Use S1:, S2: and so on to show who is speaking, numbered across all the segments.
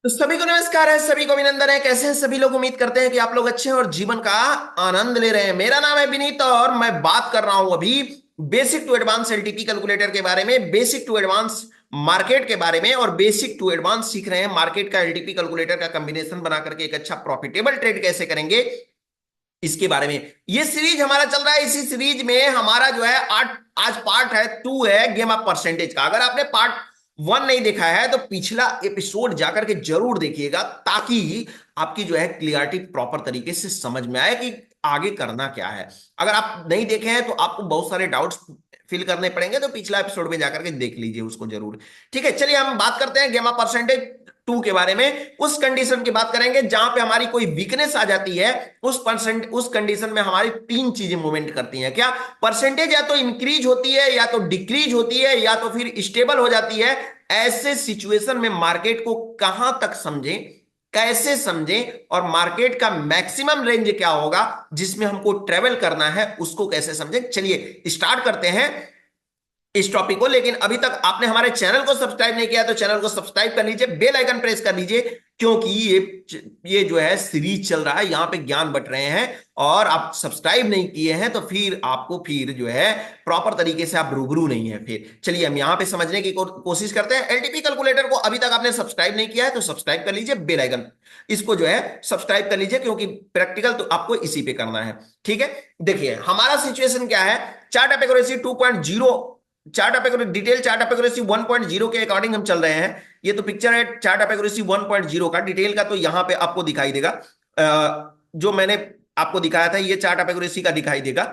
S1: तो सभी को नमस्कार है, सभी को अभिनंदन है। कैसे हैं सभी लोग? उम्मीद करते हैं कि आप लोग अच्छे हैं और जीवन का आनंद ले रहे हैं। मेरा नाम है विनीत और मैं बात कर रहा हूं अभी basic to advance LTP calculator के बारे में, बेसिक टू एडवांस मार्केट के बारे में और बेसिक टू एडवांस सीख रहे हैं मार्केट का एलटीपी कैलकुलेटर का कॉम्बिनेशन बना करके एक अच्छा प्रॉफिटेबल ट्रेड कैसे करेंगे इसके बारे में। ये सीरीज हमारा चल रहा है। इसी सीरीज में हमारा जो है आज पार्ट है 2 है गेम ऑफ परसेंटेज का। अगर आपने पार्ट 1 नहीं देखा है तो पिछला एपिसोड जाकर के जरूर देखिएगा, ताकि आपकी जो है क्लियरिटी प्रॉपर तरीके से समझ में आए कि आगे करना क्या है। अगर आप नहीं देखे हैं तो आपको बहुत सारे डाउट्स फिल करने पड़ेंगे, तो पिछला एपिसोड में जाकर के देख लीजिए उसको जरूर। ठीक है, चलिए हम बात करते हैं गेमा परसेंटेज 2 के बारे में। उस कंडीशन की बात करेंगे जहां पे हमारी कोई वीकनेस आ जाती है। उस कंडीशन में हमारी 3 चीजें मूवमेंट करती हैं। क्या? परसेंटेज या तो इंक्रीज होती है, या तो डिक्रीज होती है, या तो फिर स्टेबल हो जाती है। ऐसे सिचुएशन में मार्केट को कहां तक समझें, कैसे समझें, और मार्केट का मैक्सिमम रेंज क्या होगा जिसमें हमको ट्रेवल करना है, उसको कैसे समझें। चलिए स्टार्ट करते हैं इस टॉपिक को। लेकिन अभी तक आपने हमारे चैनल को सब्सक्राइब नहीं किया तो चैनल को सब्सक्राइब कर लीजिए, बेल आइकन प्रेस कर लीजिए, क्योंकि ये जो है सीरीज चल रहा है, यहां पे ज्ञान बट रहे हैं। और आप सब्सक्राइब नहीं किए हैं तो फिर आपको फिर जो है प्रॉपर तरीके से आप रूबरू नहीं है। फिर चलिए हम यहां पे समझने की कोशिश करते हैं। एलटीपी कैलकुलेटर को अभी तक आपने सब्सक्राइब नहीं किया है तो सब्सक्राइब कर लीजिए, बेल आइकन इसको जो है सब्सक्राइब कर लीजिए, क्योंकि प्रैक्टिकल तो आपको इसी पे करना है। ठीक है, देखिए हमारा सिचुएशन क्या है। Chart of accuracy 2.0, chart of accuracy detail chart of accuracy 1.0 के अकॉर्डिंग हम चल रहे हैं। ये तो पिक्चर है चार्ट ऑफ एक्यूरेसी 1.0 का। डिटेल का तो यहां पे आपको दिखाई देगा, जो मैंने आपको दिखाया था ये चार्ट ऑफ एक्यूरेसी का दिखाई देगा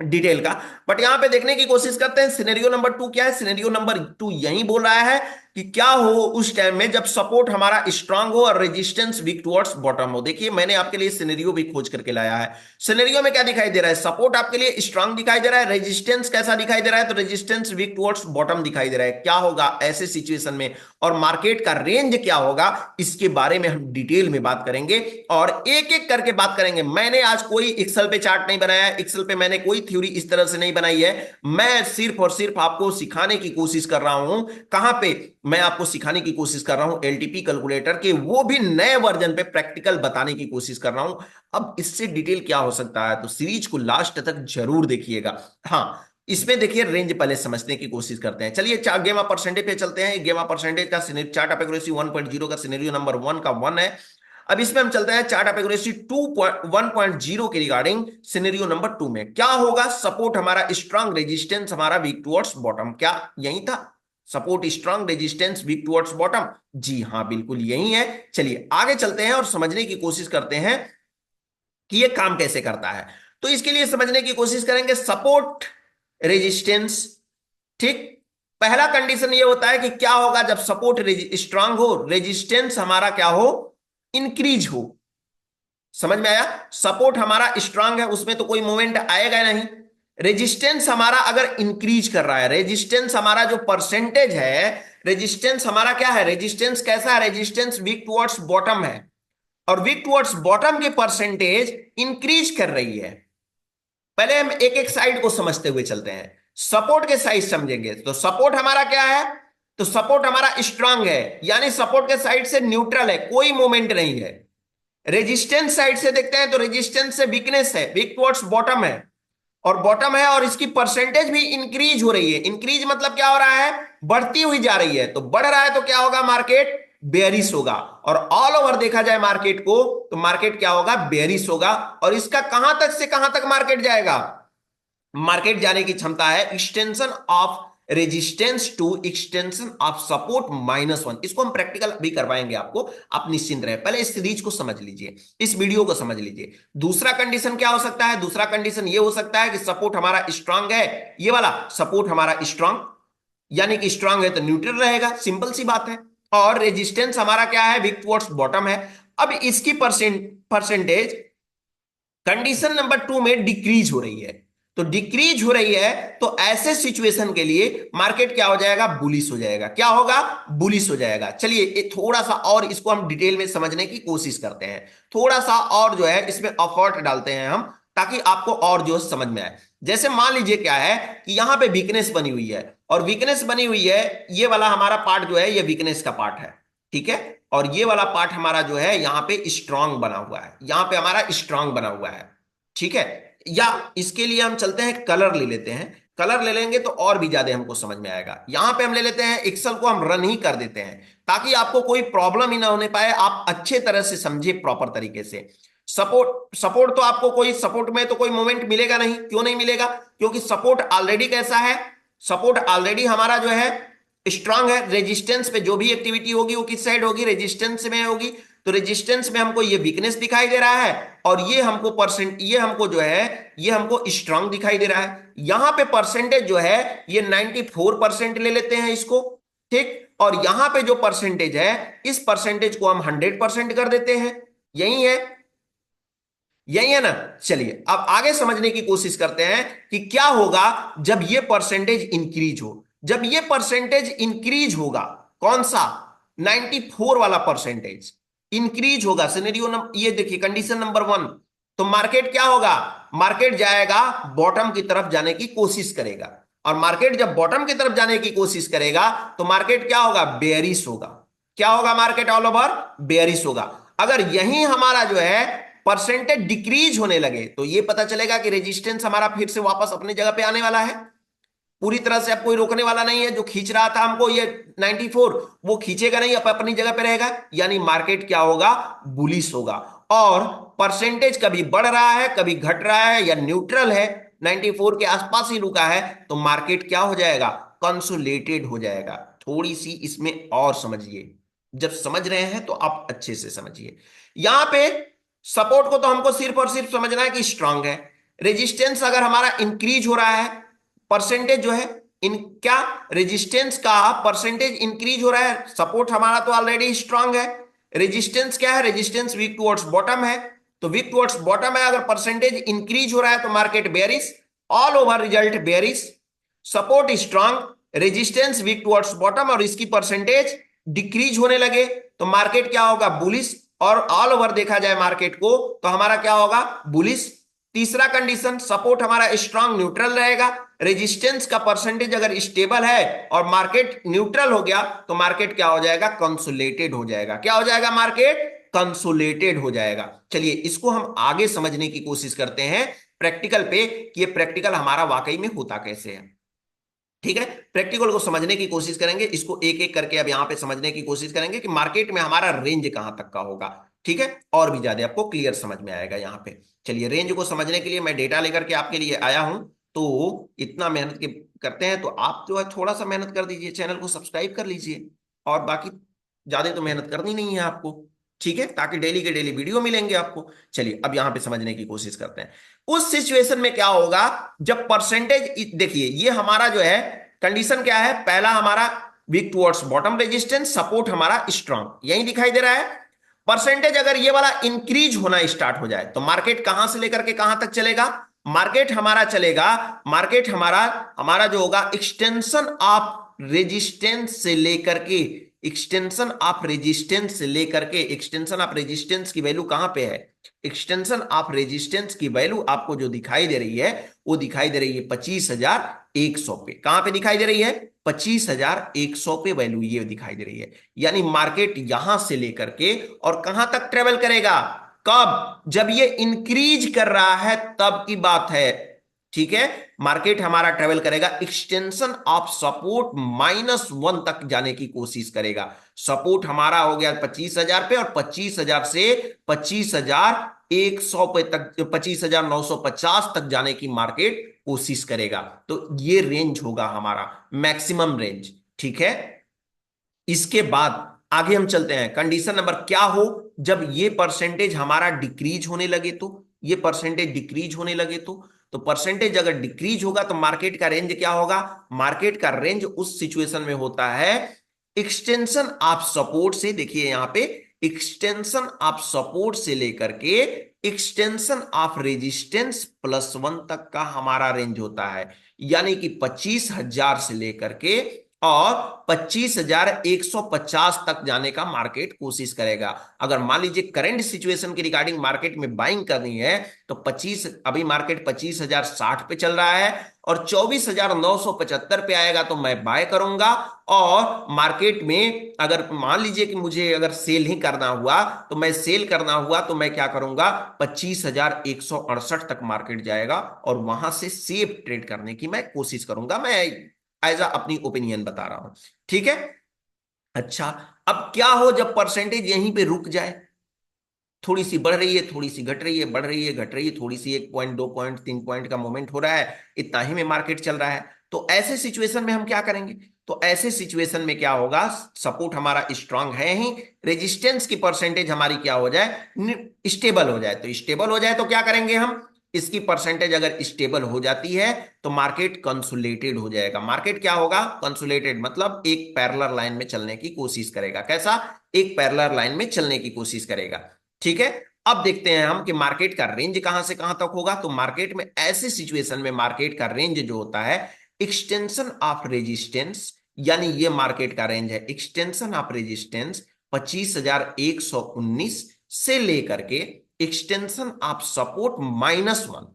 S1: डिटेल का। बट यहां पे देखने की कोशिश करते हैं सिनेरियो नंबर 2 क्या है। सिनेरियो नंबर 2 यही बोल रहा है कि क्या हो उस टाइम में जब सपोर्ट हमारा स्ट्रांग हो और रेजिस्टेंस वीक टुवर्ड्स बॉटम हो। देखिए मैंने आपके लिए सिनेरियो भी खोज करके लाया है। सिनेरियो में क्या दिखाई दे रहा है? सपोर्ट आपके लिए स्ट्रांग दिखाई दे रहा है। रेजिस्टेंस कैसा दिखाई दे रहा है? तो रेजिस्टेंस वीक टुवर्ड्स बॉटम दिखाई दे रहा है। क्या होगा ऐसे सिचुएशन में, और मार्केट का रेंज क्या होगा, इसके बारे में हम डिटेल में बात करेंगे और एक एक करके बात करेंगे। मैंने आज कोई एक्सेल पे चार्ट नहीं बनाया, एक्सेल पे मैंने कोई थ्योरी इस तरह से नहीं बनाई है। मैं सिर्फ और सिर्फ आपको सिखाने की कोशिश कर रहा हूं। कहां पे? मैं आपको सिखाने की कोशिश कर रहा हूं एलटीपी कैलकुलेटर के वो भी नए वर्जन पे प्रैक्टिकल बताने की कोशिश कर रहा हूं। अब इससे डिटेल क्या हो सकता है, तो सीरीज को लास्ट तक जरूर देखिएगा। हाँ, इसमें देखिए रेंज पहले समझने की कोशिश करते हैं। चलिए गेमा परसेंटेज पे चलते हैं। गेमा परसेंटेज का चार्ट ऑफ एक्यूरेसी 1.0 का सिनेरियो नंबर 1 का 1 है। अब इसमें हम चलते हैं चार्ट ऑफ एक्यूरेसी 1.0 के रिगार्डिंग सिनेरियो नंबर 2 में क्या होगा। सपोर्ट हमारा स्ट्रांग, रेजिस्टेंस हमारा वीक टुवर्ड्स बॉटम। क्या यही था? Support strong, resistance weak towards bottom. जी हाँ, बिल्कुल यही है। चलिए आगे चलते हैं और समझने की कोशिश करते हैं कि ये काम कैसे करता है। तो इसके लिए समझने की कोशिश करेंगे सपोर्ट रेजिस्टेंस। ठीक, पहला कंडीशन ये होता है कि क्या होगा जब सपोर्ट स्ट्रांग हो, रेजिस्टेंस हमारा क्या हो, इंक्रीज हो। समझ में आया? सपोर्ट हमारा स्ट्रांग है, उसमें तो कोई मूवमेंट आएगा नहीं। रेजिस्टेंस हमारा अगर इंक्रीज कर रहा है, रेजिस्टेंस हमारा जो परसेंटेज है, रेजिस्टेंस हमारा क्या है, रेजिस्टेंस कैसा है, रेजिस्टेंस वीक टुवर्ड्स बॉटम है, और वीक टुवर्ड्स बॉटम की परसेंटेज इंक्रीज कर रही है। पहले हम एक एक साइड को समझते हुए चलते हैं। सपोर्ट के साइड समझेंगे तो सपोर्ट हमारा क्या है, तो सपोर्ट हमारा स्ट्रांग है, यानी सपोर्ट के साइड से न्यूट्रल है, कोई मूवमेंट नहीं है। रेजिस्टेंस साइड से देखते हैं तो रेजिस्टेंस से वीकनेस है, वीक टुवर्ड्स बॉटम है, और बॉटम है और इसकी परसेंटेज भी इंक्रीज हो रही है। इंक्रीज मतलब क्या हो रहा है, बढ़ती हुई जा रही है। तो बढ़ रहा है तो क्या होगा, मार्केट बेयरिश होगा। और ऑल ओवर देखा जाए मार्केट को तो मार्केट क्या होगा, बेयरिश होगा। और इसका कहां तक से कहां तक मार्केट जाएगा, मार्केट जाने की क्षमता है extension of resistance to extension of support -1। इसको हम प्रैक्टिकल भी करवाएंगे आपको, आप निश्चिंत रहे। पहले इस सीरीज को समझ लीजिए, इस वीडियो को समझ लीजिए। दूसरा कंडीशन क्या हो सकता है, दूसरा कंडीशन ये हो सकता है कि सपोर्ट हमारा स्ट्रांग है, ये वाला सपोर्ट हमारा स्ट्रांग, यानी कि स्ट्रांग है तो न्यूट्रल रहेगा, सिंपल सी बात है। और रेजिस्टेंस हमारा क्या है, वीक टुवर्ड्स बॉटम है। अब इसकी परसेंटेज कंडीशन नंबर 2 में डिक्रीज हो रही है। तो डिक्रीज हो रही है तो ऐसे सिचुएशन के लिए मार्केट क्या हो जाएगा, बुलिश हो जाएगा। क्या होगा, बुलिश हो जाएगा। चलिए थोड़ा सा और इसको हम डिटेल में समझने की कोशिश करते हैं। थोड़ा सा और जो है इसमें एफर्ट डालते हैं हम, ताकि आपको और जो समझ में आए। जैसे मान लीजिए क्या है कि यहां पे वीकनेस बनी हुई है, और वीकनेस बनी हुई है, ये वाला हमारा पार्ट जो है ये वीकनेस का पार्ट है। ठीक है। और ये वाला पार्ट हमारा जो है यहाँ पे स्ट्रांग बना हुआ है, यहाँ पे हमारा स्ट्रांग बना हुआ है, ठीक है। या इसके लिए हम चलते हैं, कलर ले लेते हैं, कलर ले लेंगे तो और भी ज्यादा हमको समझ में आएगा। यहां पे हम ले लेते हैं, एक्सेल को हम रन ही कर देते हैं ताकि आपको कोई प्रॉब्लम ही ना होने पाए, आप अच्छे तरह से समझे प्रॉपर तरीके से। सपोर्ट, सपोर्ट तो आपको कोई, सपोर्ट में तो कोई मोमेंट मिलेगा नहीं। क्यों नहीं मिलेगा? क्योंकि सपोर्ट ऑलरेडी कैसा है, सपोर्ट ऑलरेडी हमारा जो है स्ट्रांग है। रेजिस्टेंस पे जो भी एक्टिविटी होगी वो किस साइड होगी, रेजिस्टेंस में होगी। तो रेजिस्टेंस में हमको ये वीकनेस दिखाई दे रहा है, और ये हमको परसेंट, ये हमको जो है ये हमको स्ट्रांग दिखाई दे रहा है। यहां पे परसेंटेज जो है ये 94% ले लेते हैं इसको, ठीक। और यहां पे जो परसेंटेज है, इस परसेंटेज को हम 100% कर देते हैं। यही है, यही है ना। चलिए अब आगे समझने की कोशिश करते हैं कि क्या होगा जब ये परसेंटेज इंक्रीज हो। जब ये परसेंटेज इंक्रीज होगा, कौन सा, 94 वाला परसेंटेज इंक्रीज होगा, सिनेरियो नंबर, ये देखिए कंडीशन नंबर 1, तो मार्केट क्या होगा, मार्केट जाएगा बॉटम की तरफ जाने की कोशिश करेगा। और मार्केट जब बॉटम की तरफ जाने की कोशिश करेगा तो मार्केट क्या होगा, बेयरिश होगा। क्या होगा, मार्केट ऑल ओवर बेयरिश होगा। अगर यही हमारा जो है परसेंटेज डिक्रीज होने लगे तो ये पता चलेगा कि रेजिस्टेंस हमारा फिर से वापस अपनी जगह पे आने वाला है। पूरी तरह से अब कोई रोकने वाला नहीं है। जो खींच रहा था हमको ये 94, वो खींचेगा नहीं, अब अपनी जगह पे रहेगा। यानी मार्केट क्या होगा, बुलिश होगा। और परसेंटेज कभी बढ़ रहा है, कभी घट रहा है, या न्यूट्रल है, 94 के आसपास ही रुका है, तो मार्केट क्या हो जाएगा, कंसोलिडेटेड हो जाएगा। थोड़ी सी इसमें और समझिए, जब समझ रहे हैं तो आप अच्छे से समझिए। यहां पे सपोर्ट को तो हमको सिर्फ और सिर्फ समझना है कि स्ट्रांग है। रेजिस्टेंस अगर हमारा इंक्रीज हो रहा है, परसेंटेज जो है इन क्या, रेजिस्टेंस का परसेंटेज इंक्रीज हो रहा है, सपोर्ट हमारा तो ऑलरेडी स्ट्रांग है। रेजिस्टेंस क्या है, रेजिस्टेंस वीक टुवर्ड्स बॉटम है, तो वीक टुवर्ड्स बॉटम है। अगर परसेंटेज इंक्रीज हो रहा है तो market bearish, all over result bearish. Support strong, resistance weak towards bottom, और इसकी परसेंटेज डिक्रीज होने लगे तो मार्केट क्या होगा, बुलिश। और ऑल ओवर देखा जाए मार्केट को तो हमारा क्या होगा, बुलिश। तीसरा कंडीशन, सपोर्ट हमारा स्ट्रांग न्यूट्रल रहेगा, रेजिस्टेंस का परसेंटेज अगर स्टेबल है और मार्केट न्यूट्रल हो गया तो मार्केट क्या हो जाएगा, कंसोलिडेटेड हो जाएगा। क्या हो जाएगा, मार्केट कंसोलिडेटेड हो जाएगा। चलिए इसको हम आगे समझने की कोशिश करते हैं प्रैक्टिकल पे, कि ये प्रैक्टिकल हमारा वाकई में होता कैसे है। ठीक है, प्रैक्टिकल को समझने की कोशिश करेंगे, इसको एक एक करके अब यहां पे समझने की कोशिश करेंगे कि मार्केट में हमारा रेंज कहां तक का होगा। ठीक है, और भी ज्यादा आपको क्लियर समझ में आएगा यहाँ पे। चलिए रेंज को समझने के लिए मैं डेटा लेकर के आपके लिए आया हूं, तो इतना मेहनत करते हैं तो आप जो है थोड़ा सा मेहनत कर दीजिए, चैनल को सब्सक्राइब कर लीजिए, और बाकी ज्यादा तो मेहनत करनी नहीं है आपको। ठीक है, ताकि डेली के डेली वीडियो मिलेंगे आपको। चलिए अब यहां पे समझने की कोशिश करते हैं, उस सिचुएशन में क्या होगा जब परसेंटेज, देखिए ये हमारा जो है कंडीशन क्या है, पहला हमारा weak towards bottom resistance, support हमारा स्ट्रांग, यही दिखाई दे रहा है। परसेंटेज अगर ये वाला इंक्रीज होना स्टार्ट हो जाए तो मार्केट कहां से लेकर के कहां तक चलेगा, मार्केट हमारा चलेगा, मार्केट हमारा हमारा जो होगा एक्सटेंशन ऑफ रेजिस्टेंस से लेकर के, एक्सटेंशन ऑफ रेजिस्टेंस से लेकर के, एक्सटेंशन ऑफ रेजिस्टेंस की वैल्यू कहां पे है, एक्सटेंशन ऑफ रेजिस्टेंस की वैल्यू आपको जो दिखाई दे रही है वो दिखाई दे रही है 25,100 पे। कहां पे दिखाई दे रही है, 25,100 पे वैल्यू ये दिखाई दे रही है। यानी मार्केट यहां से लेकर के और कहां तक ट्रेवल करेगा, कब, जब ये इंक्रीज कर रहा है तब की बात है। ठीक है, मार्केट हमारा ट्रेवल करेगा एक्सटेंशन ऑफ सपोर्ट -1 तक जाने की कोशिश करेगा। सपोर्ट हमारा हो गया 25,000 पे, और 25,000 से 25,100 पे तक, 25,950 तक जाने की मार्केट कोशिश करेगा। तो ये रेंज होगा हमारा मैक्सिमम रेंज। ठीक है, इसके बाद आगे हम चलते हैं, कंडीशन नंबर क्या हो जब ये परसेंटेज हमारा डिक्रीज होने लगे, तो ये परसेंटेज डिक्रीज होने लगे तो परसेंटेज अगर डिक्रीज होगा तो मार्केट का रेंज क्या होगा, मार्केट का रेंज उस सिचुएशन में होता है एक्सटेंशन ऑफ सपोर्ट से, देखिए यहां पे एक्सटेंशन ऑफ सपोर्ट से लेकर के एक्सटेंशन ऑफ रेजिस्टेंस +1 तक का हमारा रेंज होता है। यानी कि 25,000 से लेकर के और 25,150 तक जाने का मार्केट कोशिश करेगा। अगर मान लीजिए करंट सिचुएशन के रिगार्डिंग मार्केट में बाइंग करनी है तो 25, अभी मार्केट 25,060 पे चल रहा है और 24,975 पे आएगा तो मैं बाय करूंगा। और मार्केट में अगर मान लीजिए कि मुझे अगर सेल ही करना हुआ तो मैं क्या करूंगा, 25,168 तक मार्केट जाएगा और वहां से सेफ ट्रेड करने की मैं कोशिश करूंगा। मैं एज अपनी ओपिनियन बता रहा हूं, ठीक है। अच्छा, अब क्या हो जब परसेंटेज यहीं पे रुक जाए, थोड़ी सी बढ़ रही है, थोड़ी सी घट रही है, बढ़ रही है, घट रही है, थोड़ी सी 1 पॉइंट 2 पॉइंट 3 पॉइंट का मोमेंट हो रहा है, इतना ही में मार्केट चल रहा है, तो ऐसे सिचुएशन में हम क्या करेंगे? तो ऐसे सिचुएशन में क्या होगा, सपोर्ट हमारा स्ट्रांग है ही, रेजिस्टेंस की परसेंटेज हमारी क्या हो जाए, स्टेबल हो जाए। तो स्टेबल हो जाए तो क्या करेंगे हम, इसकी परसेंटेज अगर स्टेबल हो जाती है तो मार्केट कंसोलिडेटेड हो जाएगा। मार्केट क्या होगा, कंसोलिडेटेड मतलब एक पैरेलल लाइन में चलने की कोशिश करेगा। कैसा, एक पैरेलल लाइन में चलने की कोशिश करेगा, ठीक है। अब देखते हैं हम कि मार्केट का रेंज कहां से कहां तक होगा। तो मार्केट में ऐसे सिचुएशन में मार्केट का रेंज जो होता है, एक्सटेंशन ऑफ रेजिस्टेंस, यानी ये मार्केट का रेंज है, एक्सटेंशन ऑफ रेजिस्टेंस 25,119 से लेकर के एक्सटेंशन ऑफ सपोर्ट -1,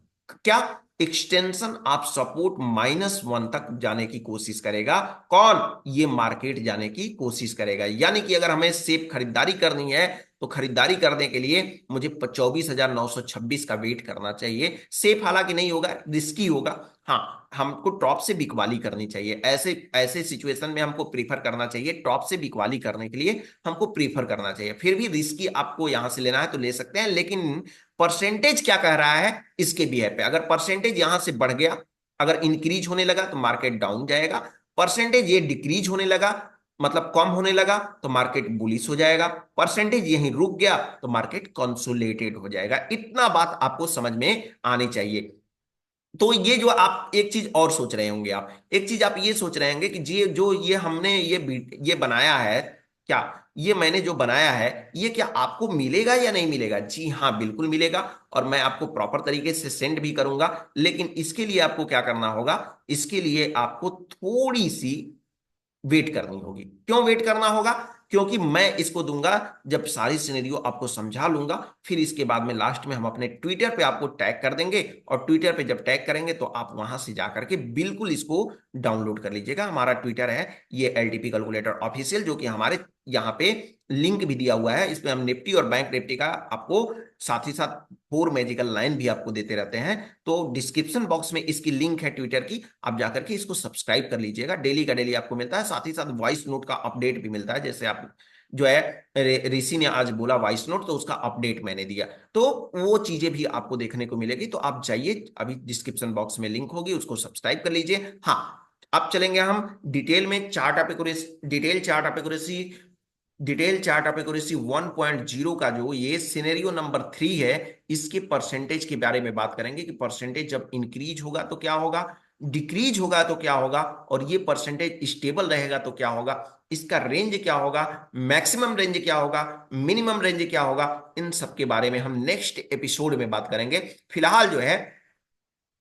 S1: क्या, एक्सटेंशन ऑफ सपोर्ट -1 तक जाने की कोशिश करेगा। कौन, ये मार्केट जाने की कोशिश करेगा। यानी कि अगर हमें सेफ खरीदारी करनी है तो खरीदारी करने के लिए मुझे 24,926 का वेट करना चाहिए। सेफ हालांकि नहीं होगा, रिस्की होगा, हाँ हमको टॉप से बिकवाली करनी चाहिए। ऐसे ऐसे सिचुएशन में हमको प्रीफर करना चाहिए, टॉप से बिकवाली करने के लिए हमको प्रीफर करना चाहिए। फिर भी रिस्की आपको यहां से लेना है तो ले सकते हैं, लेकिन परसेंटेज क्या कह रहा है इसके बिहेव पे, अगर परसेंटेज यहां से बढ़ गया, अगर इंक्रीज होने लगा तो मार्केट डाउन जाएगा, परसेंटेज ये डिक्रीज होने लगा मतलब कम होने लगा तो मार्केट बुलिश हो जाएगा, परसेंटेज यहीं रुक गया तो मार्केट कंसोलिडेटेड हो जाएगा। इतना बात आपको समझ में आनी चाहिए। तो ये जो आप एक चीज और सोच रहे होंगे, आप एक चीज आप ये सोच रहे होंगे कि ये जो ये हमने ये बनाया है, क्या ये मैंने जो बनाया है ये क्या आपको मिलेगा या नहीं मिलेगा? जी हाँ, बिल्कुल मिलेगा और मैं आपको प्रॉपर तरीके से सेंड भी करूंगा। लेकिन इसके लिए आपको क्या करना होगा, इसके लिए आपको थोड़ी सी वेट करनी होगी। क्यों वेट करना होगा? क्योंकि मैं इसको दूंगा जब सारी सिनेरियो आपको समझा लूंगा, फिर इसके बाद में लास्ट में हम अपने ट्विटर पे आपको टैग कर देंगे और ट्विटर पे जब टैग करेंगे तो आप वहां से जाकर के बिल्कुल इसको डाउनलोड कर लीजिएगा। हमारा ट्विटर है ये एलटीपी कैलकुलेटर ऑफिशियल, जो कि हमारे यहाँ पे लिंक भी दिया हुआ है। इसमें हम निफ्टी और बैंक निफ्टी का आपको साथ ही साथ 4 मैजिकल लाइन भी आपको देते रहते हैं। तो डिस्क्रिप्शन बॉक्स में इसकी लिंक है ट्विटर की, आप जाकर के इसको सब्सक्राइब कर लीजिएगा। डेली का डेली आपको मिलता है, साथ ही साथ वॉइस नोट का अपडेट भी मिलता है। जैसे आप जो है ऋषि ने आज बोला वॉइस नोट, तो उसका अपडेट मैंने दिया, तो वो चीजें भी आपको देखने को मिलेगी। तो आप जाइए, अभी डिस्क्रिप्शन बॉक्स में लिंक होगी, उसको सब्सक्राइब कर लीजिए। हाँ, अब चलेंगे हम डिटेल में, chart of accuracy, detail chart of accuracy 1.0 का जो ये सिनेरियो नंबर 3 है, इसके परसेंटेज के बारे में बात करेंगे कि परसेंटेज जब इंक्रीज होगा तो क्या होगा, डिक्रीज होगा तो क्या होगा, और ये परसेंटेज स्टेबल रहेगा तो क्या होगा, इसका रेंज क्या होगा, मैक्सिमम रेंज क्या होगा, मिनिमम रेंज क्या होगा, इन सब के बारे में हम नेक्स्ट एपिसोड में बात करेंगे। फिलहाल जो है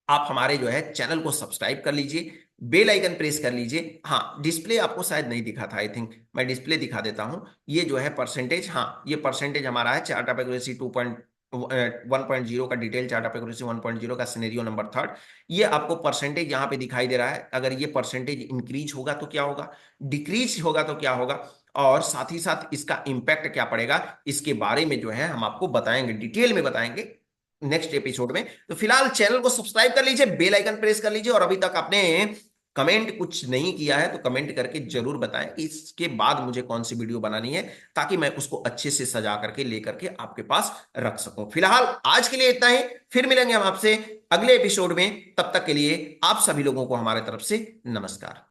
S1: आप हमारे जो है चैनल को सब्सक्राइब कर लीजिए, बेल आइकन प्रेस कर लीजिए। हाँ, डिस्प्ले आपको शायद नहीं दिखा था, आई थिंक मैं डिस्प्ले दिखा देता हूं। ये जो है परसेंटेज, हाँ ये परसेंटेज हमारा है चार्ट ऑफ एक्यूरेसी 1.0 का, डिटेल चार्ट ऑफ एक्यूरेसी 1.0 का सिनेरियो नंबर 3। ये आपको परसेंटेज यहाँ पे दिखाई दे रहा है। अगर ये परसेंटेज इंक्रीज होगा तो क्या होगा, डिक्रीज होगा तो क्या होगा, और साथ ही साथ इसका इंपैक्ट क्या पड़ेगा, इसके बारे में जो है हम आपको बताएंगे, डिटेल में बताएंगे नेक्स्ट एपिसोड में। तो फिलहाल चैनल को सब्सक्राइब कर लीजिए, बेल आइकन प्रेस कर लीजिए, और अभी तक आपने कमेंट कुछ नहीं किया है तो कमेंट करके जरूर बताएं कि इसके बाद मुझे कौन सी वीडियो बनानी है, ताकि मैं उसको अच्छे से सजा करके लेकर के आपके पास रख सकूं। फिलहाल आज के लिए इतना ही, फिर मिलेंगे हम आपसे अगले एपिसोड में। तब तक के लिए आप सभी लोगों को हमारे तरफ से नमस्कार।